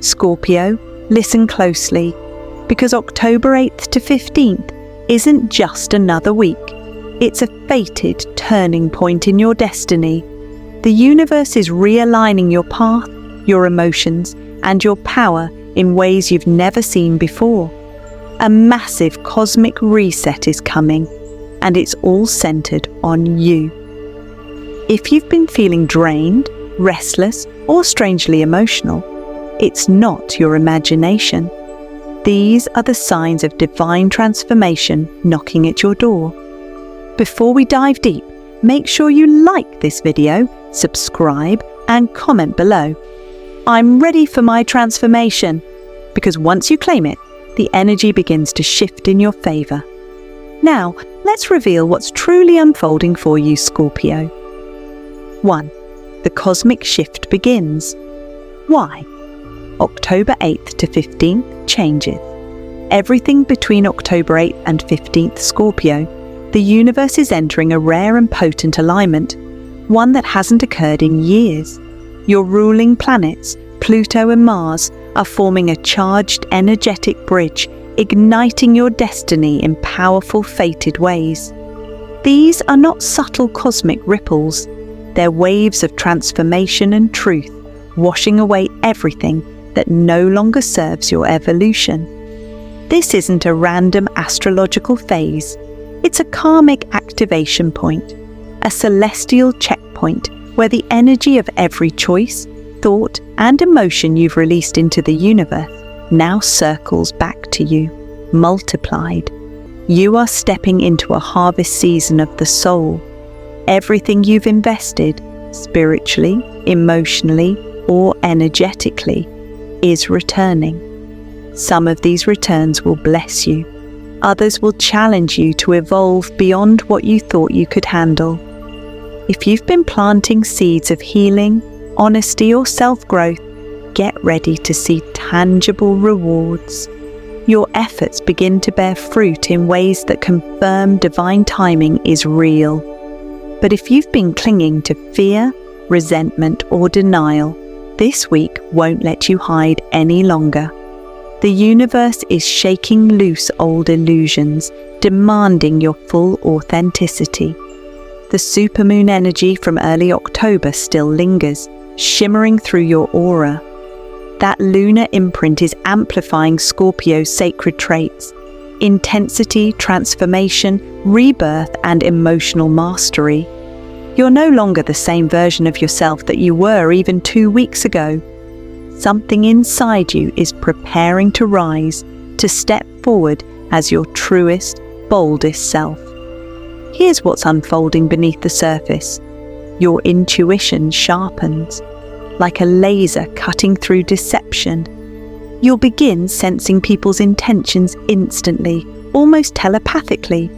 Scorpio, listen closely, because October 8th to 15th isn't just another week. It's a fated turning point in your destiny. The universe is realigning your path, your emotions, and your power in ways you've never seen before. A massive cosmic reset is coming, and it's all centered on you. If you've been feeling drained, restless, or strangely emotional, it's not your imagination. These are the signs of divine transformation knocking at your door. Before we dive deep, make sure you like this video, subscribe, and comment below. I'm ready for my transformation, because once you claim it, the energy begins to shift in your favor. Now, let's reveal what's truly unfolding for you, Scorpio. 1. The cosmic shift begins. Why? October 8th to 15th changes. Everything between October 8th and 15th, Scorpio, the universe is entering a rare and potent alignment, one that hasn't occurred in years. Your ruling planets, Pluto and Mars, are forming a charged, energetic bridge, igniting your destiny in powerful, fated ways. These are not subtle cosmic ripples. They're waves of transformation and truth, washing away everything that no longer serves your evolution. This isn't a random astrological phase. It's a karmic activation point, a celestial checkpoint where the energy of every choice, thought, and emotion you've released into the universe now circles back to you, multiplied. You are stepping into a harvest season of the soul. Everything you've invested, spiritually, emotionally, or energetically, is returning. Some of these returns will bless you. Others will challenge you to evolve beyond what you thought you could handle. If you've been planting seeds of healing, honesty, or self-growth, get ready to see tangible rewards. Your efforts begin to bear fruit in ways that confirm divine timing is real. But if you've been clinging to fear, resentment, or denial, this week won't let you hide any longer. The universe is shaking loose old illusions, demanding your full authenticity. The supermoon energy from early October still lingers, shimmering through your aura. That lunar imprint is amplifying Scorpio's sacred traits: intensity, transformation, rebirth, and emotional mastery. You're no longer the same version of yourself that you were even 2 weeks ago. Something inside you is preparing to rise, to step forward as your truest, boldest self. Here's what's unfolding beneath the surface. Your intuition sharpens, like a laser cutting through deception. You'll begin sensing people's intentions instantly, almost telepathically.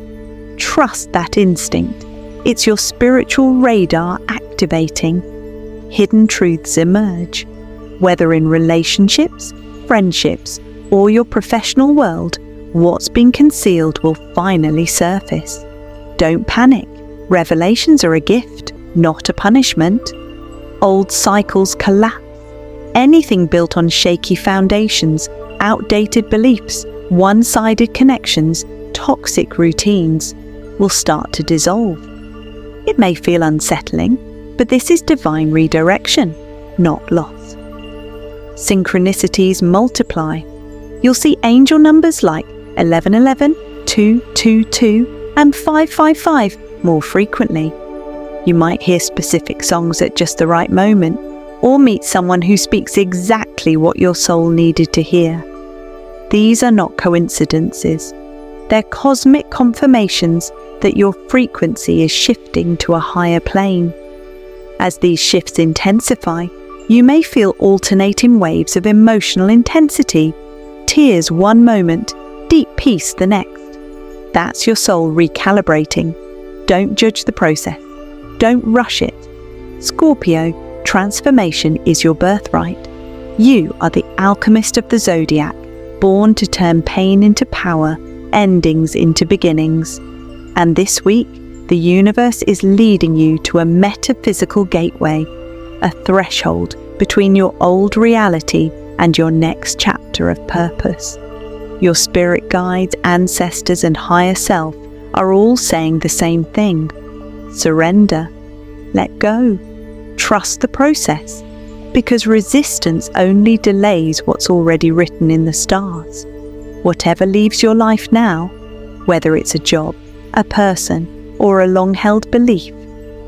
Trust that instinct. It's your spiritual radar activating. Hidden truths emerge. Whether in relationships, friendships, or your professional world, what's been concealed will finally surface. Don't panic. Revelations are a gift, not a punishment. Old cycles collapse. Anything built on shaky foundations, outdated beliefs, one-sided connections, toxic routines will start to dissolve. It may feel unsettling, but this is divine redirection, not loss. Synchronicities multiply. You'll see angel numbers like 1111, 222, and 555 more frequently. You might hear specific songs at just the right moment, or meet someone who speaks exactly what your soul needed to hear. These are not coincidences. They're cosmic confirmations that your frequency is shifting to a higher plane. As these shifts intensify, you may feel alternating waves of emotional intensity, tears one moment, deep peace the next. That's your soul recalibrating. Don't judge the process. Don't rush it. Scorpio, transformation is your birthright. You are the alchemist of the Zodiac, born to turn pain into power, endings into beginnings. And this week, the universe is leading you to a metaphysical gateway, a threshold between your old reality and your next chapter of purpose. Your spirit guides, ancestors, and higher self are all saying the same thing. Surrender. Let go. Trust the process, because resistance only delays what's already written in the stars. Whatever leaves your life now, whether it's a job, a person, or a long-held belief,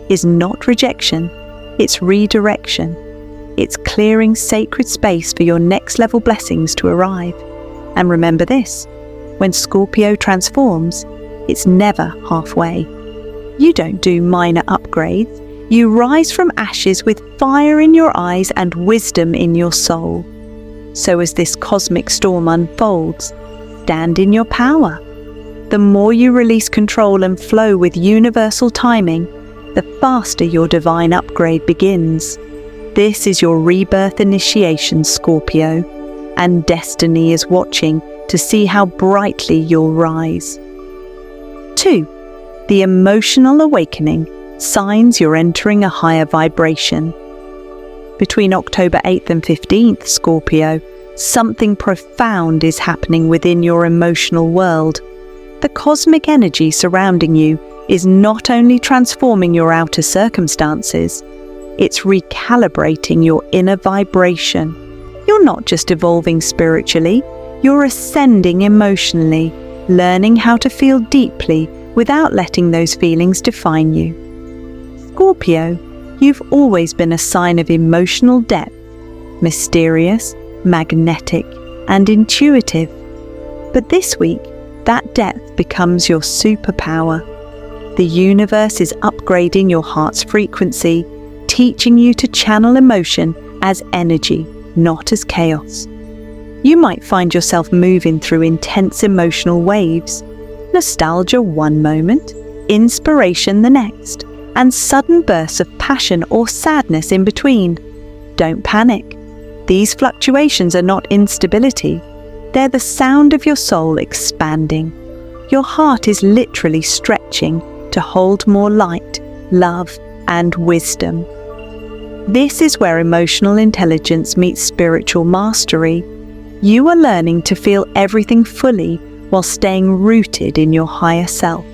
is not rejection, it's redirection. It's clearing sacred space for your next level blessings to arrive. And remember this, when Scorpio transforms, it's never halfway. You don't do minor upgrades. You rise from ashes with fire in your eyes and wisdom in your soul. So as this cosmic storm unfolds, stand in your power. The more you release control and flow with universal timing, the faster your divine upgrade begins. This is your rebirth initiation, Scorpio, and destiny is watching to see how brightly you'll rise. 2. The emotional awakening, signs you're entering a higher vibration. Between October 8th and 15th, Scorpio, something profound is happening within your emotional world. The cosmic energy surrounding you is not only transforming your outer circumstances, it's recalibrating your inner vibration. You're not just evolving spiritually, you're ascending emotionally, learning how to feel deeply without letting those feelings define you. Scorpio, you've always been a sign of emotional depth, mysterious, magnetic, and intuitive. But this week, that depth becomes your superpower. The universe is upgrading your heart's frequency, teaching you to channel emotion as energy, not as chaos. You might find yourself moving through intense emotional waves, nostalgia one moment, inspiration the next, and sudden bursts of passion or sadness in between. Don't panic. These fluctuations are not instability. They're the sound of your soul expanding. Your heart is literally stretching to hold more light, love, and wisdom. This is where emotional intelligence meets spiritual mastery. You are learning to feel everything fully while staying rooted in your higher self.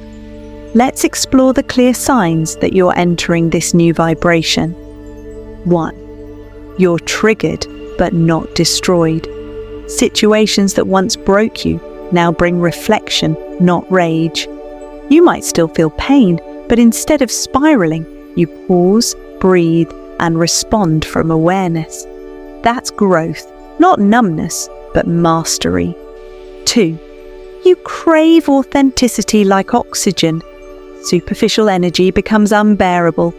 Let's explore the clear signs that you're entering this new vibration. 1. You're triggered but not destroyed. Situations that once broke you now bring reflection, not rage. You might still feel pain, but instead of spiraling, you pause, breathe, and respond from awareness. That's growth, not numbness, but mastery. 2. You crave authenticity like oxygen. Superficial energy becomes unbearable.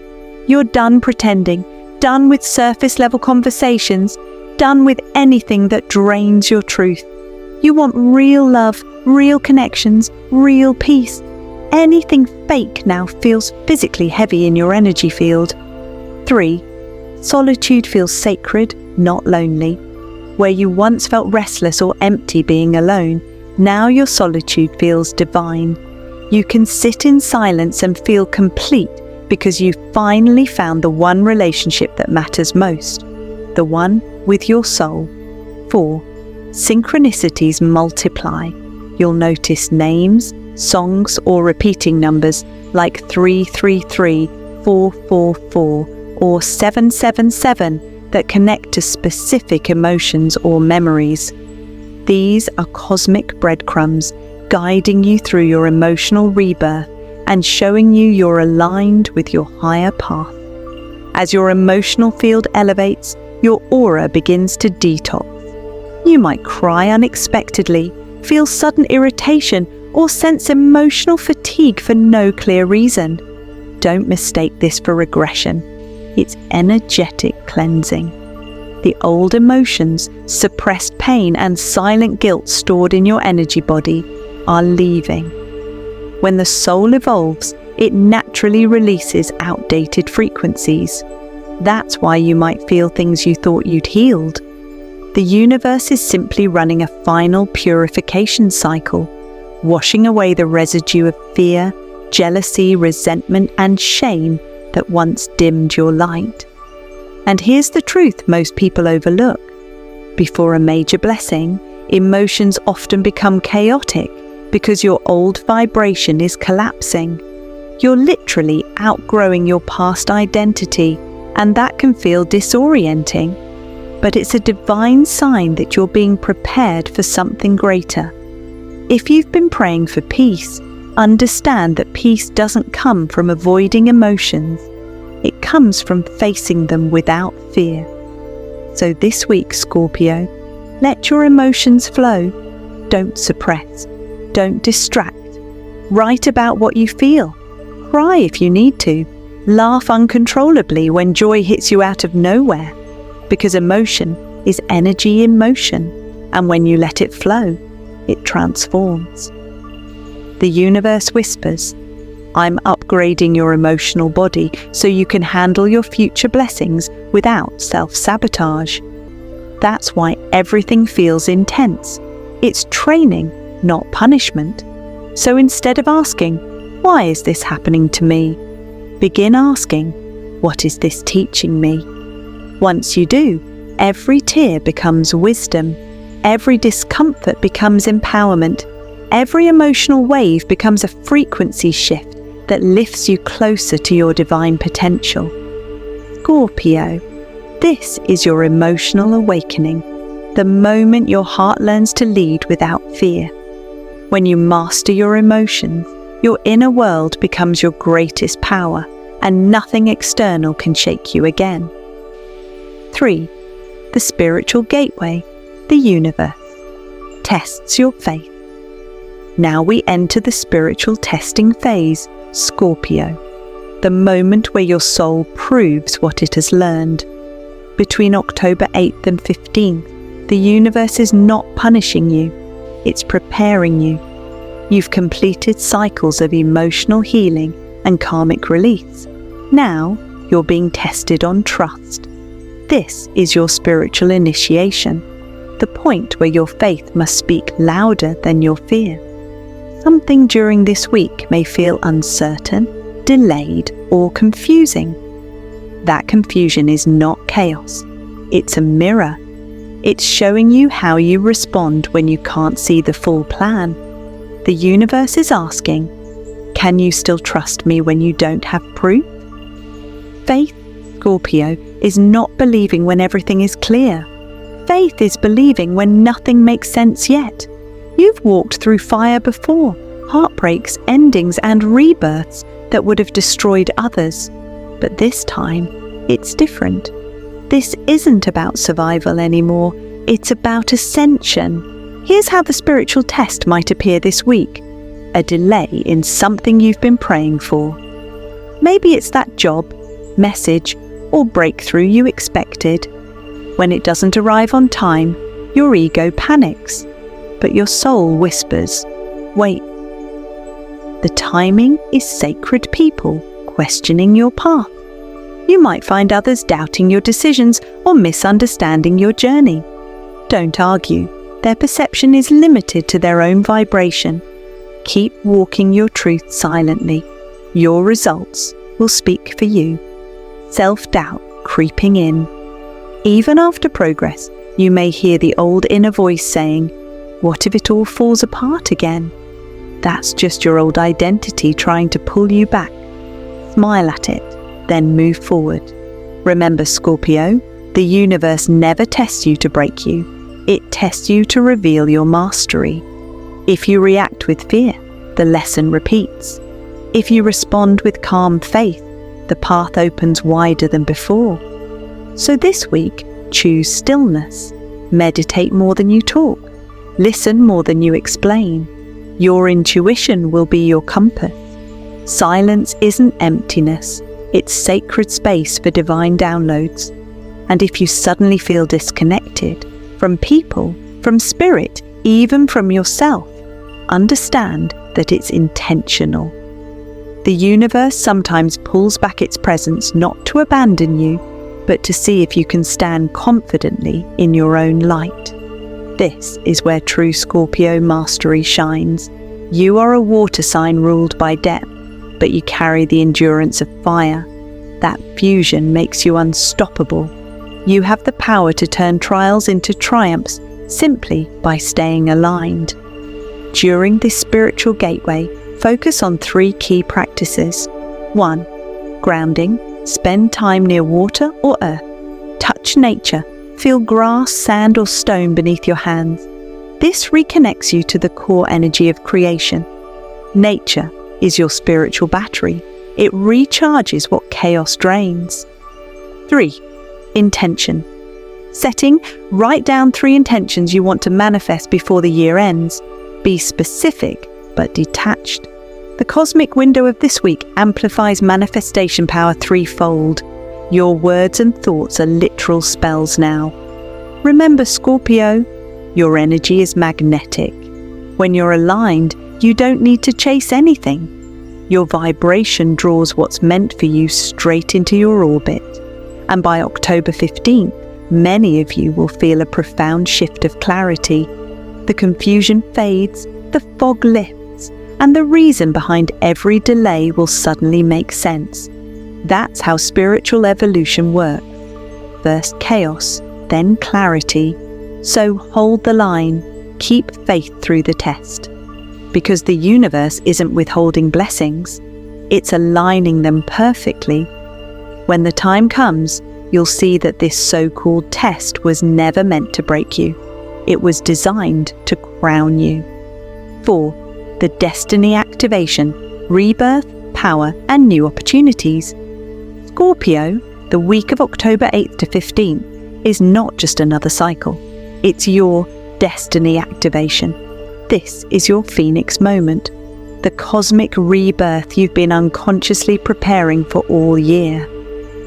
You're done pretending, done with surface-level conversations, done with anything that drains your truth. You want real love, real connections, real peace. Anything fake now feels physically heavy in your energy field. 3. Solitude feels sacred, not lonely. Where you once felt restless or empty being alone, now your solitude feels divine. You can sit in silence and feel complete because you've finally found the one relationship that matters most, the one with your soul. 4. Synchronicities multiply. You'll notice names, songs, or repeating numbers like 333, 444, or 777 that connect to specific emotions or memories. These are cosmic breadcrumbs guiding you through your emotional rebirth and showing you you're aligned with your higher path. As your emotional field elevates, your aura begins to detox. You might cry unexpectedly, feel sudden irritation, or sense emotional fatigue for no clear reason. Don't mistake this for regression. It's energetic cleansing. The old emotions, suppressed pain, and silent guilt stored in your energy body are leaving. When the soul evolves, it naturally releases outdated frequencies. That's why you might feel things you thought you'd healed. The universe is simply running a final purification cycle, washing away the residue of fear, jealousy, resentment, and shame that once dimmed your light. And here's the truth most people overlook. Before a major blessing, emotions often become chaotic because your old vibration is collapsing. You're literally outgrowing your past identity, and that can feel disorienting. But it's a divine sign that you're being prepared for something greater. If you've been praying for peace, understand that peace doesn't come from avoiding emotions. It comes from facing them without fear. So this week, Scorpio, let your emotions flow. Don't suppress. Don't distract. Write about what you feel. Cry if you need to. Laugh uncontrollably when joy hits you out of nowhere. Because emotion is energy in motion, and when you let it flow, it transforms. The universe whispers, I'm upgrading your emotional body so you can handle your future blessings without self-sabotage. That's why everything feels intense. It's training, not punishment. So instead of asking, why is this happening to me? Begin asking, what is this teaching me? Once you do, every tear becomes wisdom. Every discomfort becomes empowerment. Every emotional wave becomes a frequency shift that lifts you closer to your divine potential. Scorpio, this is your emotional awakening, the moment your heart learns to lead without fear. When you master your emotions, your inner world becomes your greatest power, and nothing external can shake you again. 3. The spiritual gateway, the universe, tests your faith. Now we enter the spiritual testing phase, Scorpio, the moment where your soul proves what it has learned. Between October 8th and 15th, the universe is not punishing you, it's preparing you. You've completed cycles of emotional healing and karmic release. Now you're being tested on trust. This is your spiritual initiation, the point where your faith must speak louder than your fear. Something during this week may feel uncertain, delayed, or confusing. That confusion is not chaos. It's a mirror. It's showing you how you respond when you can't see the full plan. The universe is asking, can you still trust me when you don't have proof? Faith, Scorpio, is not believing when everything is clear. Faith is believing when nothing makes sense yet. You've walked through fire before, heartbreaks, endings, and rebirths that would have destroyed others. But this time, it's different. This isn't about survival anymore. It's about ascension. Here's how the spiritual test might appear this week. A delay in something you've been praying for. Maybe it's that job, message, or breakthrough you expected. When it doesn't arrive on time, your ego panics. But your soul whispers, wait. The timing is sacred people questioning your path. You might find others doubting your decisions or misunderstanding your journey. Don't argue. Their perception is limited to their own vibration. Keep walking your truth silently. Your results will speak for you. Self-doubt creeping in. Even after progress, you may hear the old inner voice saying, what if it all falls apart again? That's just your old identity trying to pull you back. Smile at it, then move forward. Remember, Scorpio, the universe never tests you to break you. It tests you to reveal your mastery. If you react with fear, the lesson repeats. If you respond with calm faith, the path opens wider than before. So this week, choose stillness. Meditate more than you talk. Listen more than you explain. Your intuition will be your compass. Silence isn't emptiness. It's sacred space for divine downloads. And if you suddenly feel disconnected from people, from spirit, even from yourself, understand that it's intentional. The universe sometimes pulls back its presence not to abandon you, but to see if you can stand confidently in your own light. This is where true Scorpio mastery shines. You are a water sign ruled by depth, but you carry the endurance of fire. That fusion makes you unstoppable. You have the power to turn trials into triumphs simply by staying aligned. During this spiritual gateway, focus on 3 key practices. 1. Grounding. Spend time near water or earth. Touch nature. Feel grass, sand or stone beneath your hands. This reconnects you to the core energy of creation. Nature is your spiritual battery. It recharges what chaos drains. 3. Intention. Setting, write down 3 intentions you want to manifest before the year ends. Be specific but detached. The cosmic window of this week amplifies manifestation power 3-fold. Your words and thoughts are literal spells now. Remember, Scorpio, your energy is magnetic. When you're aligned, you don't need to chase anything. Your vibration draws what's meant for you straight into your orbit. And by October 15th, many of you will feel a profound shift of clarity. The confusion fades, the fog lifts, and the reason behind every delay will suddenly make sense. That's how spiritual evolution works. First chaos, then clarity. So hold the line, keep faith through the test. Because the universe isn't withholding blessings, it's aligning them perfectly. When the time comes, you'll see that this so-called test was never meant to break you. It was designed to crown you. 4. The destiny activation, rebirth, power, and new opportunities. Scorpio, the week of October 8th to 15th, is not just another cycle. It's your destiny activation. This is your Phoenix moment, the cosmic rebirth you've been unconsciously preparing for all year.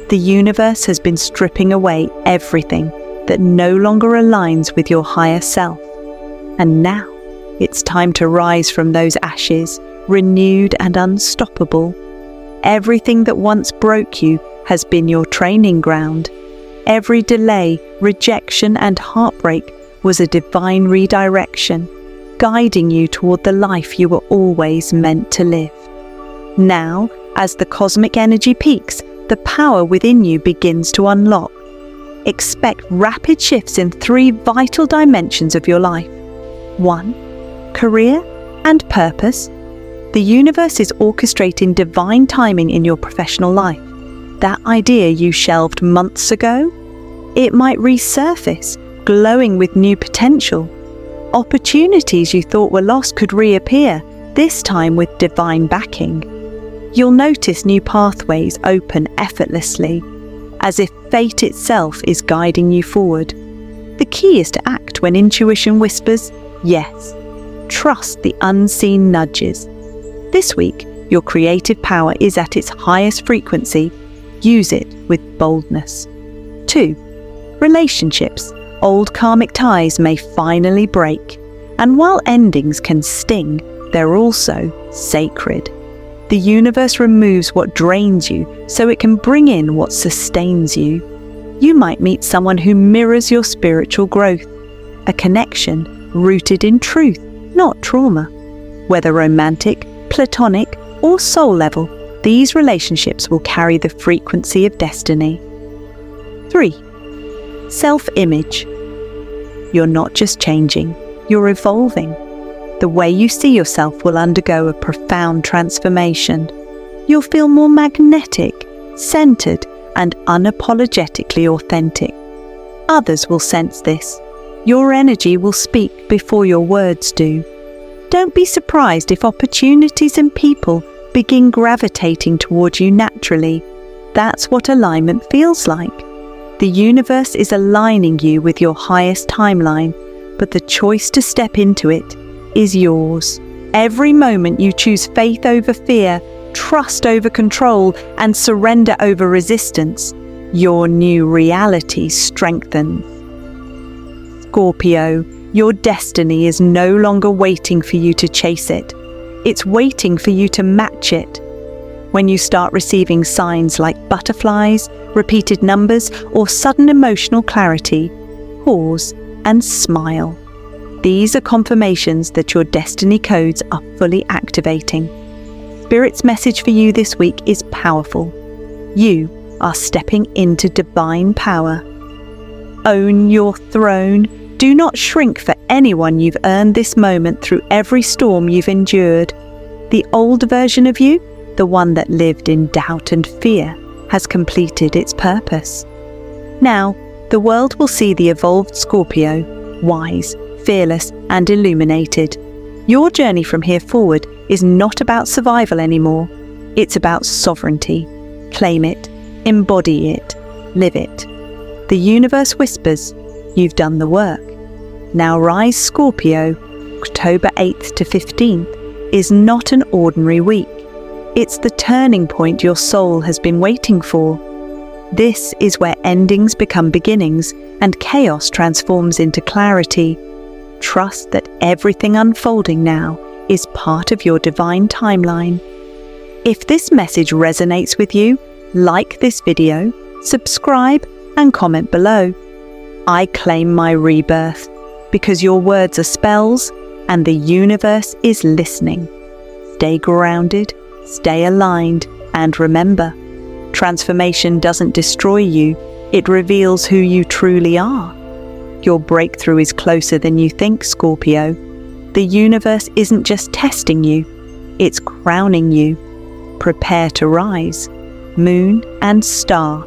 The universe has been stripping away everything that no longer aligns with your higher self. And now, it's time to rise from those ashes, renewed and unstoppable. Everything that once broke you has been your training ground. Every delay, rejection and heartbreak was a divine redirection, guiding you toward the life you were always meant to live. Now, as the cosmic energy peaks, the power within you begins to unlock. Expect rapid shifts in 3 vital dimensions of your life. 1. Career and purpose. The universe is orchestrating divine timing in your professional life. That idea you shelved months ago? It might resurface, glowing with new potential. Opportunities you thought were lost could reappear, this time with divine backing. You'll notice new pathways open effortlessly, as if fate itself is guiding you forward. The key is to act when intuition whispers, yes. Trust the unseen nudges. This week, your creative power is at its highest frequency. Use it with boldness. 2. Relationships. Old karmic ties may finally break. And while endings can sting, they're also sacred. The universe removes what drains you so it can bring in what sustains you. You might meet someone who mirrors your spiritual growth. A connection rooted in truth, not trauma. Whether romantic, platonic, or soul level, these relationships will carry the frequency of destiny. 3. Self-image. You're not just changing, you're evolving. The way you see yourself will undergo a profound transformation. You'll feel more magnetic, centered, and unapologetically authentic. Others will sense this. Your energy will speak before your words do. Don't be surprised if opportunities and people begin gravitating toward you naturally. That's what alignment feels like. The universe is aligning you with your highest timeline, but the choice to step into it is yours. Every moment you choose faith over fear, trust over control, and surrender over resistance, your new reality strengthens. Scorpio, your destiny is no longer waiting for you to chase it. It's waiting for you to match it. When you start receiving signs like butterflies, repeated numbers, or sudden emotional clarity, pause and smile. These are confirmations that your destiny codes are fully activating. Spirit's message for you this week is powerful. You are stepping into divine power. Own your throne. Do not shrink for anyone. You've earned this moment through every storm you've endured. The old version of you, the one that lived in doubt and fear, has completed its purpose. Now, the world will see the evolved Scorpio, wise, fearless, and illuminated. Your journey from here forward is not about survival anymore. It's about sovereignty. Claim it, embody it, live it. The universe whispers, you've done the work. Now rise, Scorpio. October 8th to 15th is not an ordinary week. It's the turning point your soul has been waiting for. This is where endings become beginnings and chaos transforms into clarity. Trust that everything unfolding now is part of your divine timeline. If this message resonates with you, like this video, subscribe, and comment below. I claim my rebirth because your words are spells and the universe is listening. Stay grounded, stay aligned, and remember, transformation doesn't destroy you, it reveals who you truly are. Your breakthrough is closer than you think, Scorpio. The universe isn't just testing you, it's crowning you. Prepare to rise, moon and star.